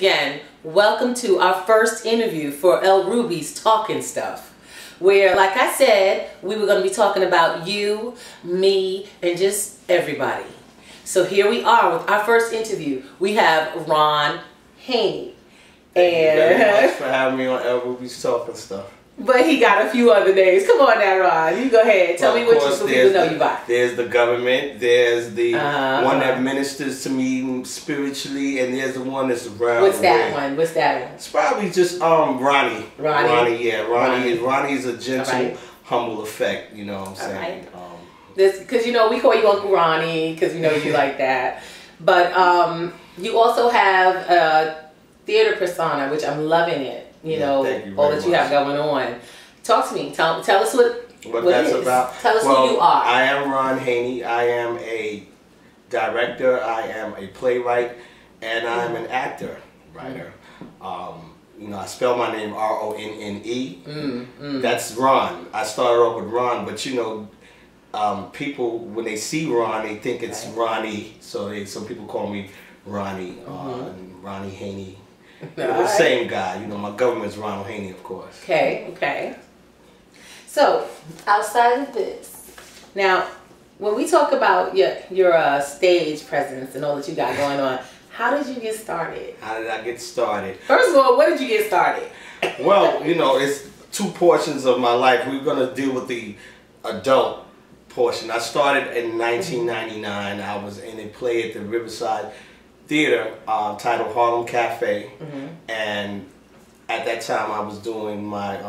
Again, welcome to our first interview for El Ruby's Talking Stuff, where, like I said, we were going to be talking about you, me, and just everybody. So here we are with our first interview. We have Ron Hainey. Thank you very much for having me on El Ruby's Talking Stuff. But he got a few other names. Come on now, Ron. You go ahead. Tell me what you so people know you by. There's the government. There's the one that ministers to me spiritually, and there's the one that's around. What's that one? What's that one? It's probably just Ronnie. Ronnie. Yeah. Ronnie's a gentle, humble effect. You know what I'm saying? Because you know we call you Uncle Ronnie because we know you like that. But you also have a theater persona, which I'm loving it. You know, all that you have going on. Talk to me. Tell us what that's about. Tell us who you are. I am Ron Hainey. I am a director. I am a playwright, and I'm an actor, writer. You know, I spell my name R-O-N-N-E. That's Ron. I started off with Ron, but you know, people when they see Ron, they think it's Ronnie. So some people call me Ronnie, Ronnie Hainey. The same guy, you know. My government's Ronald Hainey, of course. Okay. So, outside of this, now, when we talk about your stage presence and all that you got going on, how did you get started? How did I get started? First of all, what did you get started? Well, you know, it's two portions of my life. We're going to deal with the adult portion. I started in 1999. I was in a play at the Riverside Theater titled Harlem Cafe, and at that time I was doing my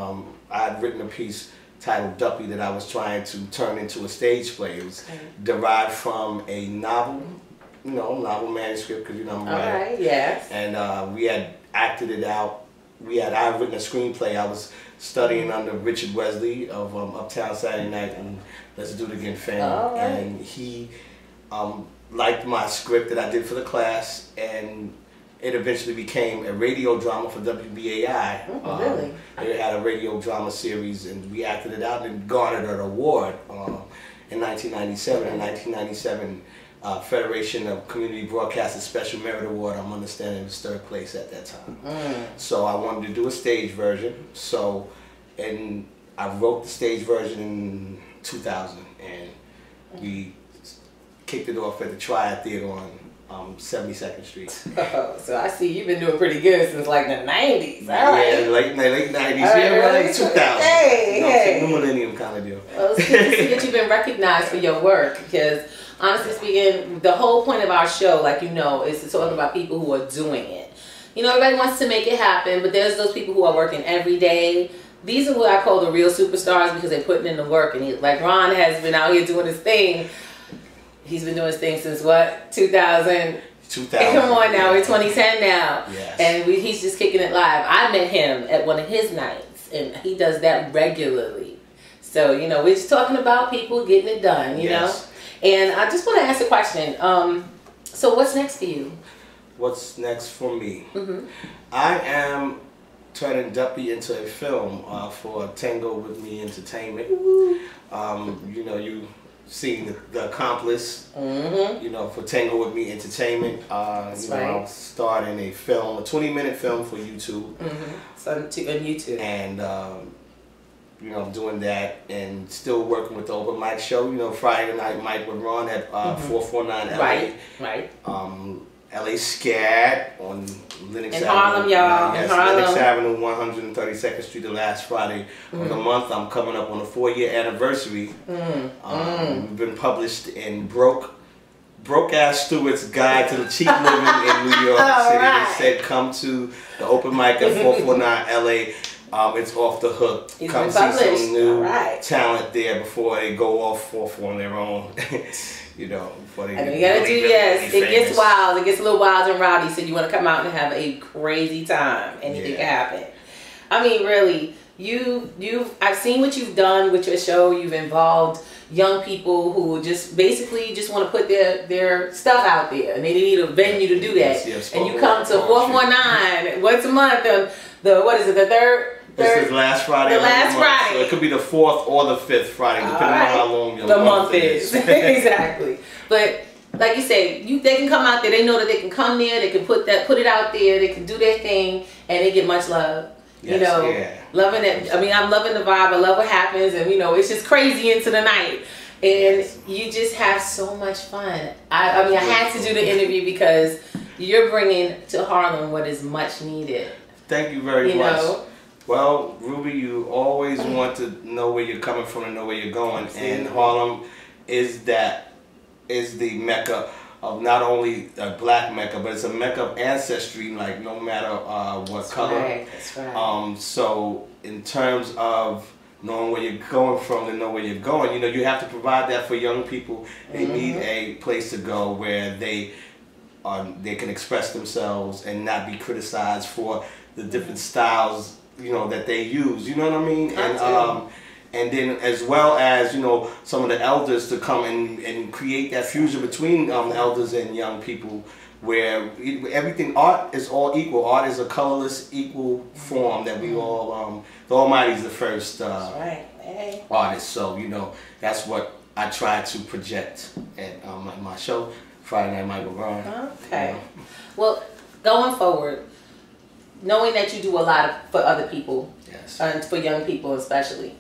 I had written a piece titled Duppy that I was trying to turn into a stage play. It was derived from a novel, novel manuscript, because you know I'm a writer. All right, yes. And we had acted it out. I had written a screenplay. I was studying under Richard Wesley of Uptown Saturday Night and Let's Do It Again fame, and he liked my script that I did for the class, and it eventually became a radio drama for WBAI. Really? They had a radio drama series, and we acted it out and garnered an award in 1997. In 1997, Federation of Community Broadcasters Special Merit Award. I'm understanding it was third place at that time. So I wanted to do a stage version. And I wrote the stage version in 2000, and we kicked it off at the Triad Theater on 72nd Street. Oh, so I see you've been doing pretty good since like the 90s. Yeah, late 90s. Like 2000. Hey. New millennium kind of deal. Well, it's good to see that you've been recognized for your work, because honestly speaking, the whole point of our show, like you know, is to talk about people who are doing it. You know, everybody wants to make it happen, but there's those people who are working every day. These are what I call the real superstars, because they're putting in the work. And like Ron has been out here doing his thing. He's been doing his thing since what? 2000? 2000. Come on now, we're 2010 now. Yes. And he's just kicking it live. I met him at one of his nights, and he does that regularly. So, you know, we're just talking about people getting it done, you know? And I just want to ask a question. So what's next for you? What's next for me? I am turning Duppy into a film for Tango With Me Entertainment. You know, you seen the Accomplice, you know, for Tango With Me Entertainment. You know, I'll start in a film, a 20-minute film for YouTube. So on YouTube. And, you know, I'm doing that and still working with the open mic show. You know, Friday Night Mike with Ron at 449 LA. Right. LA Scat on Lenox Avenue. In Harlem, y'all. Yes, in Harlem. Lenox Avenue, 132nd Street, the last Friday of the month. I'm coming up on the 4-year anniversary. We've been published in Broke Ass Stewart's Guide to the Cheap Living in New York City. They said come to the open mic at 449 LA. It's off the hook. Come see some new talent there before they go off on their own. You know, before they you gotta do it gets wild. It gets a little wild and rowdy. So you want to come out and have a crazy time. Anything can happen. I mean, really, I've seen what you've done with your show. You've involved young people who just basically just want to put their stuff out there, and they need a venue to do that. And you come to 419 once a month. What is it? The third. This is last Friday. The last Friday. So it could be the 4th or the 5th Friday, depending on how long your month is. Exactly. But like you say, they can come out there. They know that they can come there. They can put it out there. They can do their thing, and they get much love. Yes, you know, yeah. Loving it. I mean, I'm loving the vibe. I love what happens, and you know, it's just crazy into the night, and you just have so much fun. I mean, I had to do the interview because you're bringing to Harlem what is much needed. Thank you very much. Know? Well, Ruby, you always want to know where you're coming from and know where you're going, and Harlem is the mecca of not only a black mecca, but it's a mecca of ancestry, like no matter what color. Right, that's right. So in terms of knowing where you're going from and know where you're going, you know, you have to provide that for young people. They need a place to go where they can express themselves and not be criticized for the different styles, you know, that they use. You know what I mean? And then as well as, you know, some of the elders to come and create that fusion between elders and young people, where everything, art is all equal. Art is a colorless, equal form that we all, the Almighty's the first artist. So, you know, that's what I try to project at my show, Friday Night Mike with Ron. Okay. You know. Well, going forward, knowing that you do a lot for other people, and for young people especially,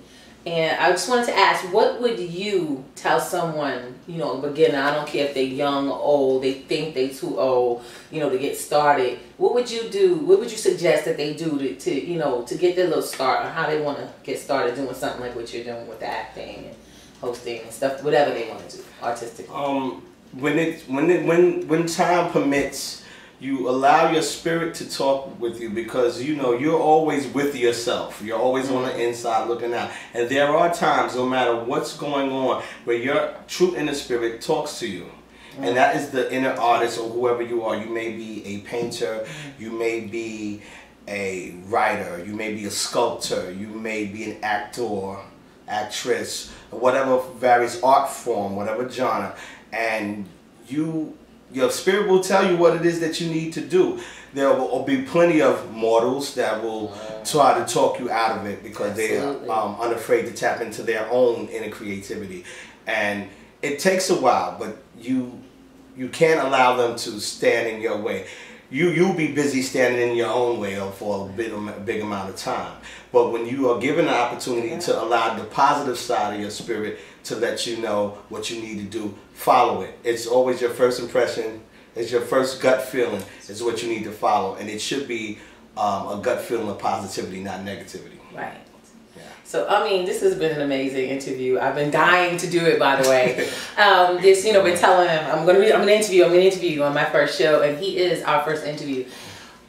and I just wanted to ask, what would you tell someone, you know, a beginner, I don't care if they're young or old, they think they're too old, you know, to get started. What would you do, what would you suggest that they do to you know, to get their little start, or how they want to get started doing something like what you're doing with the acting and hosting and stuff, whatever they want to do, artistically? When time permits, you allow your spirit to talk with you, because you know you're always with yourself. You're always on the inside looking out. And there are times, no matter what's going on, where your true inner spirit talks to you. And that is the inner artist, or whoever you are. You may be a painter, you may be a writer, you may be a sculptor, you may be an actor, actress, whatever various art form, whatever genre. And your spirit will tell you what it is that you need to do. There will be plenty of mortals that will try to talk you out of it, because they are unafraid to tap into their own inner creativity. And it takes a while, but you can't allow them to stand in your way. You'll be busy standing in your own way for a big amount of time. But when you are given an opportunity to allow the positive side of your spirit to let you know what you need to do, follow it. It's always your first impression. It's your first gut feeling. It's what you need to follow. And it should be a gut feeling of positivity, not negativity. Right. Yeah. So, I mean, this has been an amazing interview. I've been dying to do it, by the way. Just, you know, been telling him, I'm gonna interview you on my first show, and he is our first interview.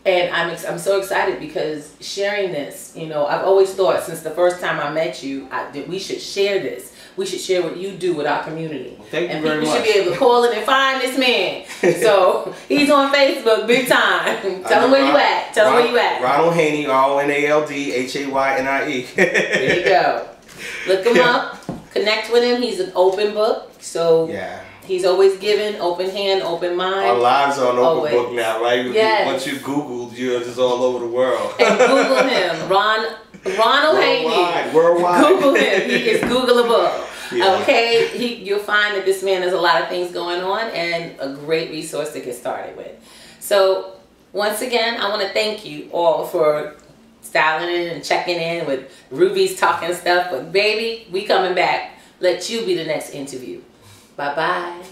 And I'm so excited, because sharing this, you know, I've always thought since the first time I met you that we should share this. We should share what you do with our community. Well, thank you very much. And people should be able to call in and find this man. So he's on Facebook big time. Tell him where you at. Tell him where you at. Ronald Hainey, RONALDHAYNIE. There you go. Look him up. Connect with him. He's an open book. So he's always giving, open hand, open mind. Our lives are an open book now, right? Yes. Once you Googled, you're just all over the world. And Google him. Ronald Hainey. Worldwide. Google him. He is Googleable. Yeah. Okay, you'll find that this man has a lot of things going on, and a great resource to get started with. So, once again, I want to thank you all for styling in and checking in with Ruby's talking stuff. But baby, we coming back. Let you be the next interview. Bye-bye.